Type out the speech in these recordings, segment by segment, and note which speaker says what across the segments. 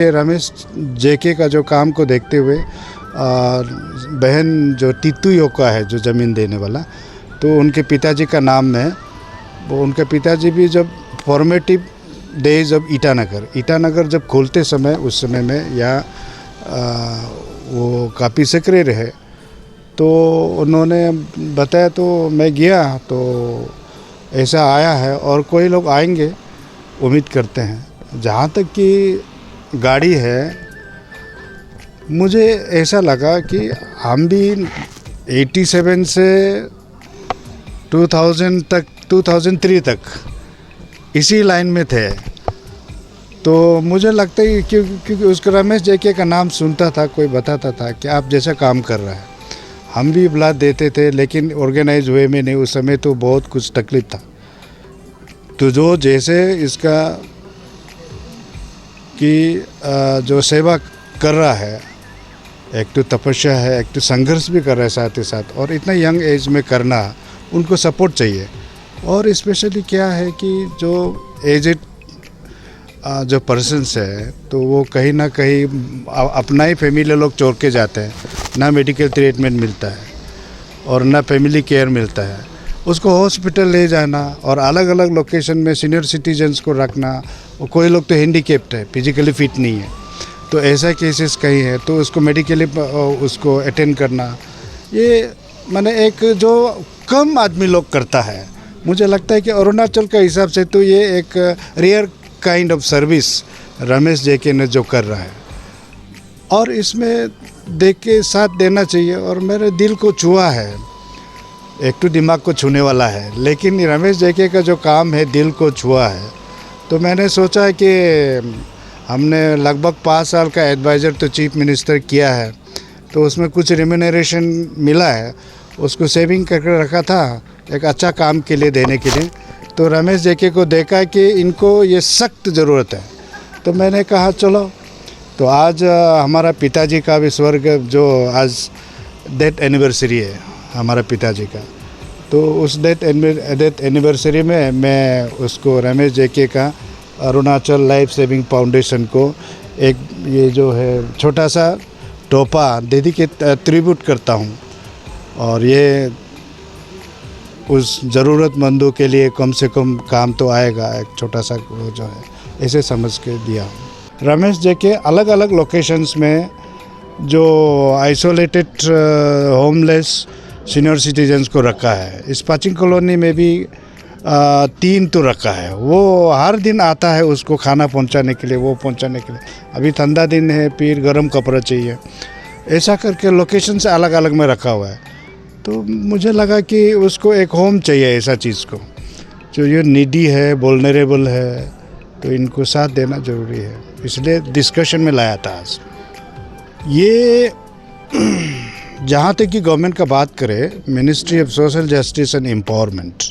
Speaker 1: रमेश जेके का जो काम को देखते हुए बहन जो टीतू योका है जो ज़मीन देने वाला, तो उनके पिताजी का नाम है वो। उनके पिताजी भी जब फॉर्मेटिव डेज ऑफ ईटानगर जब खोलते समय उस समय में या वो काफ़ी सक्रिय रहे, तो उन्होंने बताया तो मैं गया तो ऐसा आया है और कोई लोग आएंगे उम्मीद करते हैं। जहाँ तक कि गाड़ी है, मुझे ऐसा लगा कि हम भी 87 से 2003 तक इसी लाइन में थे। तो मुझे लगता है क्योंकि उसका रमेश जेके का नाम सुनता था, कोई बताता था कि आप जैसा काम कर रहा है, हम भी बुला देते थे, लेकिन ऑर्गेनाइज वे में नहीं। उस समय तो बहुत कुछ तकलीफ था। तो जो जैसे इसका कि जो सेवा कर रहा है, एक तो तपस्या है, एक तो संघर्ष भी कर रहा है साथ ही साथ, और इतना यंग एज में करना, उनको सपोर्ट चाहिए। और स्पेशली क्या है कि जो एजेड जो पर्सन्स है, तो वो कहीं ना कहीं अपना ही फैमिली लोग छोड़ के जाते हैं, ना मेडिकल ट्रीटमेंट मिलता है और ना फैमिली केयर मिलता है। उसको हॉस्पिटल ले जाना और अलग अलग लोकेशन में सीनियर सिटीजन्स को रखना, और कोई लोग तो हैंडीकैप्ड है, फिजिकली फिट नहीं है, तो ऐसा केसेस कहीं है, तो उसको मेडिकली उसको अटेंड करना, ये माने एक जो कम आदमी लोग करता है। मुझे लगता है कि अरुणाचल का हिसाब से तो ये एक rare kind of service Ramesh JK ने जो कर रहा है, और इसमें देख के साथ देना चाहिए। और मेरे दिल को छुआ है, एक तो दिमाग को छूने वाला है, लेकिन रमेश जेके का जो काम है दिल को छुआ है। तो मैंने सोचा कि हमने लगभग 5 साल का एडवाइज़र तो चीफ मिनिस्टर किया है, तो उसमें कुछ रिम्यूनरेशन मिला है, उसको सेविंग करके रखा था एक अच्छा काम के लिए देने के लिए। तो रमेश जेके को देखा कि इनको ये सख्त ज़रूरत है, तो मैंने कहा चलो। तो आज हमारा पिताजी का भी स्वर्ग, जो आज डेथ एनिवर्सरी है हमारा पिताजी का, तो उस डेथ एनिवर्सरी में मैं उसको रमेश जेके का अरुणाचल लाइफ सेविंग फाउंडेशन को एक ये जो है छोटा सा टोपा दीदी के ट्रिब्यूट करता हूँ। और ये उस ज़रूरतमंदों के लिए कम से कम काम तो आएगा, एक छोटा सा वो जो है, ऐसे समझ के दिया हूँ। रमेश जेके अलग अलग लोकेशंस में जो आइसोलेटेड होमलेस सीनियर सिटीजन्स को रखा है। इस पाचिंग कॉलोनी में भी 3 तो रखा है। वो हर दिन आता है उसको खाना पहुंचाने के लिए, वो पहुंचाने के लिए। अभी ठंडा दिन है, फिर गर्म कपड़ा चाहिए, ऐसा करके लोकेशन से अलग अलग में रखा हुआ है। तो मुझे लगा कि उसको एक होम चाहिए ऐसा चीज़ को, जो ये नीडी है, वल्नरेबल है, तो इनको साथ देना ज़रूरी है, इसलिए डिस्कशन में लाया था आज। ये जहाँ तक कि गवर्नमेंट का बात करें, ministry of social justice and empowerment,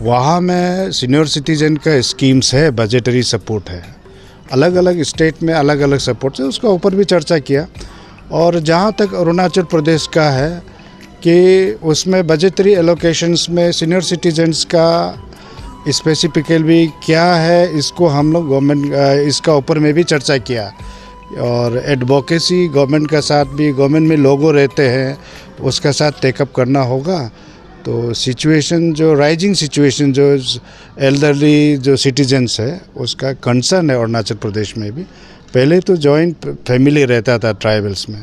Speaker 1: वहाँ में सीनियर सिटीजन का स्कीम्स है, बजटरी सपोर्ट है, अलग अलग स्टेट में अलग अलग सपोर्ट है, उसका ऊपर भी चर्चा किया। और जहाँ तक अरुणाचल प्रदेश का है कि उसमें बजटरी एलोकेशंस में सीनियर सिटीजन्स का स्पेसिफिकली क्या है, इसको हम लोग गवर्नमेंट इसका ऊपर में भी चर्चा किया। और एडवोकेसी गवर्नमेंट का साथ भी, गवर्नमेंट में लोगों रहते हैं, उसका साथ टेकअप करना होगा। तो सिचुएशन जो राइजिंग सिचुएशन जो एल्डरली जो सिटीजन्स है, उसका कंसर्न है अरुणाचल प्रदेश में भी। पहले तो जॉइंट फैमिली रहता था ट्राइबल्स में,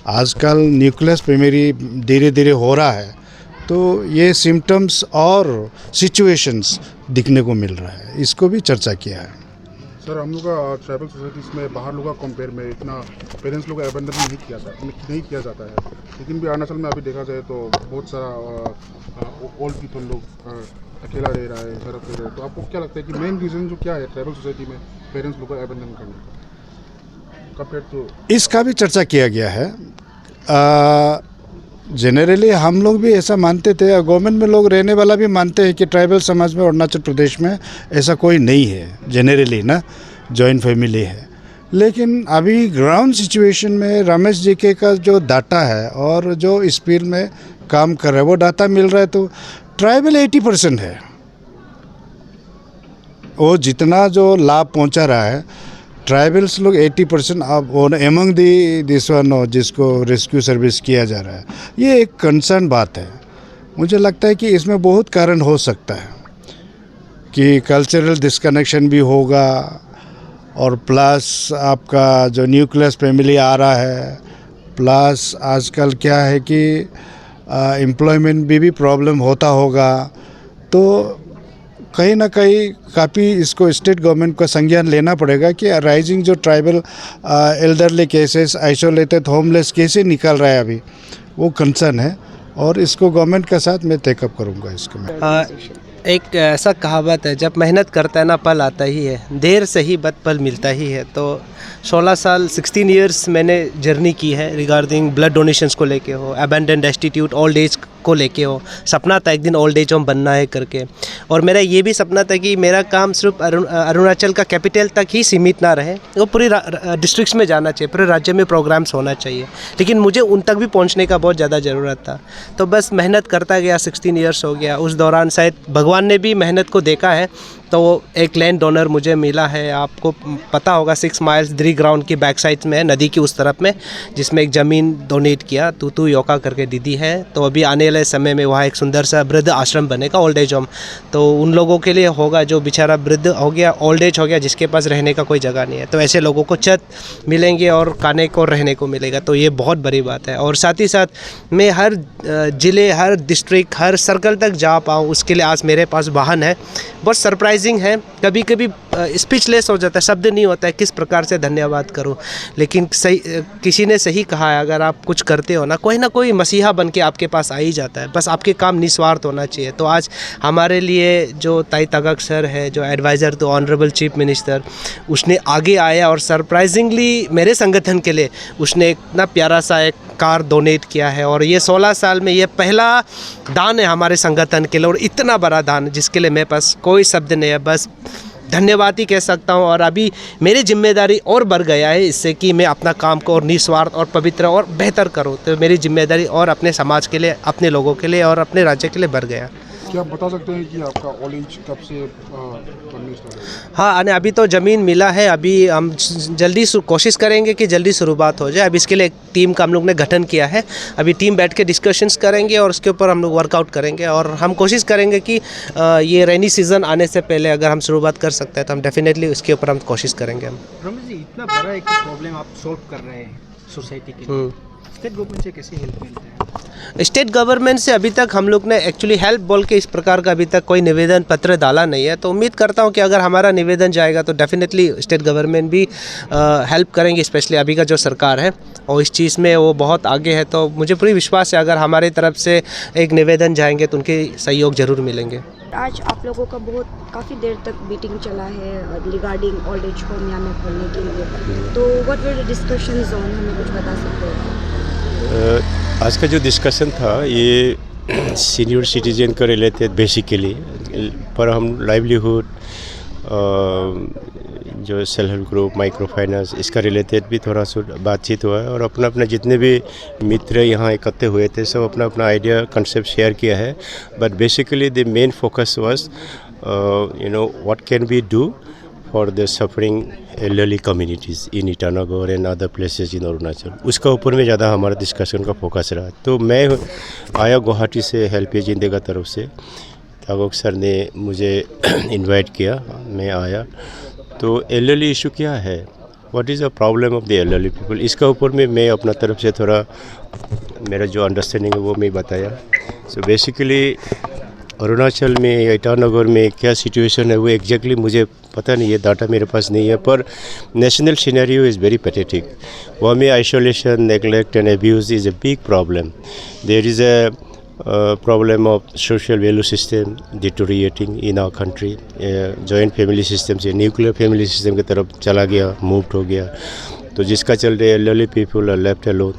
Speaker 1: आजकल न्यूक्लियस फैमिली धीरे धीरे हो रहा है, तो ये सिम्टम्स और सिचुएशंस दिखने को मिल रहा है, इसको भी चर्चा किया है।
Speaker 2: सर, हम लोग का ट्राइबल सोसाइटीज़ में बाहर लोगों का कंपेयर में इतना पेरेंट्स लोग का अबेंडन नहीं किया जाता है, लेकिन भी अरुणाचल में अभी देखा जाए तो बहुत सारा ओल्ड पीपल लोग अकेला रह रहा है, सड़क पे रह। तो आपको क्या लगता है कि मेन रीज़न जो क्या है ट्राइबल सोसाइटी में पेरेंट्स लोग का अबेंडन करने का?
Speaker 1: इसका भी चर्चा किया गया है। जनरली हम लोग भी ऐसा मानते थे, और गवर्नमेंट में लोग रहने वाला भी मानते हैं कि ट्राइबल समाज में अरुणाचल प्रदेश में ऐसा कोई नहीं है, जनरली ना जॉइंट फैमिली है। लेकिन अभी ग्राउंड सिचुएशन में रमेश जेके का जो डाटा है और जो इस फील्ड में काम कर रहा है, वो डाटा मिल रहा है, तो ट्राइबल 80% है। वो जितना जो लाभ पहुंचा रहा है, ट्राइबल्स लोग 80% अब एमंग दिस वन जिसको रेस्क्यू सर्विस किया जा रहा है, ये एक कंसर्न बात है। मुझे लगता है कि इसमें बहुत कारण हो सकता है कि कल्चरल डिस्कनेक्शन भी होगा, और प्लस आपका जो न्यूक्लियस फैमिली आ रहा है, प्लस आजकल क्या है कि एम्प्लॉयमेंट भी प्रॉब्लम होता होगा। तो कहीं ना कहीं काफ़ी इसको स्टेट गवर्नमेंट को संज्ञान लेना पड़ेगा कि राइजिंग जो tribal elderly cases, isolated homeless कैसे निकल रहा है अभी, वो कंसर्न है, और इसको गवर्नमेंट के साथ मैं टेकअप करूँगा इसको मैं।
Speaker 3: एक ऐसा कहावत है, जब मेहनत करता है ना पल आता ही है, देर से ही बद पल मिलता ही है। तो 16 साल 16 इयर्स मैंने जर्नी की है रिगार्डिंग ब्लड डोनेशंस को लेके हो, अबेंडन डेस्टिट्यूट ओल्ड एज को लेके हो। सपना था एक दिन ओल्ड एज होम बनना है करके, और मेरा ये भी सपना था कि मेरा काम सिर्फ अरुणाचल का कैपिटल तक ही सीमित ना रहे, वो पूरी डिस्ट्रिक्ट्स में जाना चाहिए, पूरे राज्य में प्रोग्राम्स होना चाहिए। लेकिन मुझे उन तक भी पहुंचने का बहुत ज़्यादा ज़रूरत था, तो बस मेहनत करता गया। 16 इयर्स हो गया, उस दौरान शायद भगवान ने भी मेहनत को देखा है, तो एक लैंड डोनर मुझे मिला है। आपको पता होगा 6 माइल्स द्री ग्राउंड की बैक साइड में है, नदी की उस तरफ में, जिसमें एक ज़मीन डोनेट किया तू योका करके दीदी है। तो अभी आने वाले समय में वहाँ एक सुंदर सा वृद्ध आश्रम बनेगा, ओल्ड एज होम। तो उन लोगों के लिए होगा जो बेचारा वृद्ध हो गया, ओल्ड एज हो गया, जिसके पास रहने का कोई जगह नहीं है। तो ऐसे लोगों को छत मिलेंगे और खाने को रहने को मिलेगा, तो ये बहुत बड़ी बात है। और साथ ही साथ मैं हर ज़िले, हर डिस्ट्रिक्ट, हर सर्कल तक जा पाऊँ, उसके लिए आज मेरे पास वाहन है। बहुत सरप्राइजिंग है, कभी कभी स्पीचलेस हो जाता है, शब्द नहीं होता है किस प्रकार से धन्यवाद करूं। लेकिन सही, किसी ने सही कहा है, अगर आप कुछ करते हो ना कोई मसीहा बन के आपके पास आ ही जाता है। बस आपके काम निस्वार्थ होना चाहिए। तो आज हमारे लिए जो ताई तगक सर है, जो एडवाइज़र तो ऑनरेबल चीफ मिनिस्टर, उसने आगे आया और सरप्राइजिंगली मेरे संगठन के लिए उसने इतना प्यारा सा एक कार डोनेट किया है। और ये 16 साल में ये पहला दान है हमारे संगठन के लिए, और इतना बड़ा दान जिसके लिए मेरे पास कोई शब्द नहीं है, बस धन्यवाद ही कह सकता हूँ। और अभी मेरी जिम्मेदारी और बढ़ गया है इससे कि मैं अपना काम को और निस्वार्थ और पवित्र और बेहतर करूँ। तो मेरी जिम्मेदारी और अपने समाज के लिए, अपने लोगों के लिए और अपने राज्य के लिए बढ़ गया।
Speaker 2: क्या आप बता सकते हैं कि आपका ओल्ड एज कब से बनने स्टार्ट है?
Speaker 3: हाँ, अभी तो ज़मीन मिला है, अभी हम जल्दी कोशिश करेंगे कि जल्दी शुरुआत हो जाए। अब इसके लिए एक टीम का हम लोग ने गठन किया है, अभी टीम बैठ के डिस्कशंस करेंगे और उसके ऊपर हम लोग वर्कआउट करेंगे। और हम कोशिश करेंगे कि ये रेनी सीज़न आने से पहले अगर हम शुरुआत कर सकते हैं तो हम डेफिनेटली उसके ऊपर हम कोशिश करेंगे। हम
Speaker 4: रमेश जी, इतना बड़ा एक प्रॉब्लम आप सॉल्व कर रहे हैं सोसाइटी के लिए, स्टेट गवर्नमेंट से कैसे हेल्प मिलता है?
Speaker 3: स्टेट गवर्नमेंट से अभी तक हम लोग ने एक्चुअली हेल्प बोल के इस प्रकार का अभी तक कोई निवेदन पत्र डाला नहीं है। तो उम्मीद करता हूं कि अगर हमारा निवेदन जाएगा तो डेफिनेटली स्टेट गवर्नमेंट भी हेल्प करेंगे, स्पेशली अभी का जो सरकार है और इस चीज़ में वो बहुत आगे है। तो मुझे पूरी विश्वास है अगर हमारी तरफ से एक निवेदन जाएंगे तो उनके सहयोग ज़रूर मिलेंगे।
Speaker 5: आज आप लोगों का काफ़ी देर तक मीटिंग चला है रिगार्डिंग ओल्ड एज होम यहाँ में खोलने के लिए, तो what were the discussions on, हमें कुछ बता सकते हैं?
Speaker 6: आज का जो डिस्कशन था ये सीनियर सिटीजन का रिलेटेड बेसिकली, पर हम लाइवलीहुड, जो self help group, micro finance, इसका रिलेटेड भी थोड़ा सा बातचीत हुआ है। और अपना अपना जितने भी मित्र यहाँ इकट्ठे हुए थे सब अपना अपना आइडिया कंसेप्ट शेयर किया है। But basically the main focus was what can we do for the suffering elderly communities in Itanagar and other places in Arunachal, उसका ऊपर में ज़्यादा हमारा डिस्कशन का फोकस रहा। तो मैं आया गुवाहाटी से हेल्पेज इंडिया का तरफ से, तागोक सर ने मुझे इनवाइट किया, मैं आया। तो एल्डरली इशू क्या है, what is the problem of the elderly people, इसका ऊपर में मैं अपना तरफ से थोड़ा मेरा जो अंडरस्टैंडिंग है वो मैं बताया। सो बेसिकली अरुणाचल में, ईटानगर में क्या सिचुएशन है वो एग्जैक्टली मुझे पता नहीं है, डाटा मेरे पास नहीं है, पर national scenario is very pathetic. वहाँ में isolation, neglect and abuse is a big problem. There is a problem of social value system deteriorating in our country. Joint family system से न्यूक्लियर फैमिली सिस्टम की तरफ चला गया, moved हो गया, तो जिसका चलते elderly people are left alone,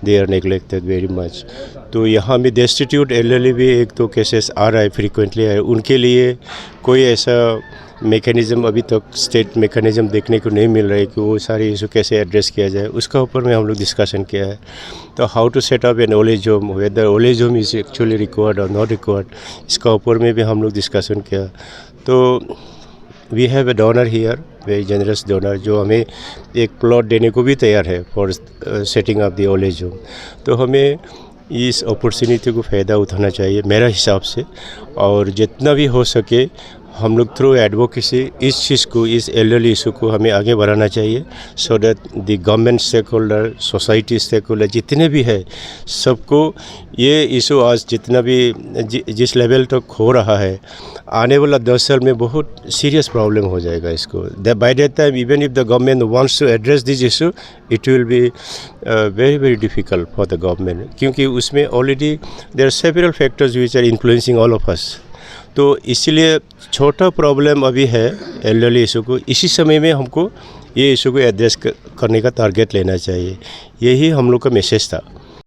Speaker 6: they are neglected very much. तो यहाँ में डेस्टिट्यूट एल्डरली भी एक तो केसेस आ रहा है, फ्रीक्वेंटली है, उनके लिए कोई ऐसा मेकैनिज़्म अभी तक स्टेट मेकैनिज़्म देखने को नहीं मिल रहा है कि वो सारे इशू कैसे एड्रेस किया जाए, उसका ऊपर में हम लोग डिस्कशन किया है। तो how to set up an old age home, whether old age home is actually required और नॉट रिक्वायर्ड, इसका ऊपर में भी हम लोग डिस्कशन किया। तो we have a donor here, very generous donor, जो हमें एक प्लॉट देने को भी तैयार है for setting up the old age home. तो हमें इस अपॉर्चुनिटी को फ़ायदा उठाना चाहिए मेरा हिसाब से, और जितना भी हो सके हम लोग थ्रू एडवोकेसी इस चीज़ को, इस एल्डरली इशू को हमें आगे बढ़ाना चाहिए, so that the government stakeholder, society stakeholder जितने भी है, सबको ये इशू आज जितना भी जिस लेवल तक हो रहा है, आने वाला 10 साल में बहुत सीरियस प्रॉब्लम हो जाएगा इसको। By that time even if the government wants to address this issue, it will be very very difficult for the government, क्योंकि उसमें already there are several factors which are influencing all of us. तो इसलिए छोटा problem अभी है elderly issue को, इसी समय में हमको ये इशू को एड्रेस करने का टारगेट लेना चाहिए। यही हम लोग का मैसेज था।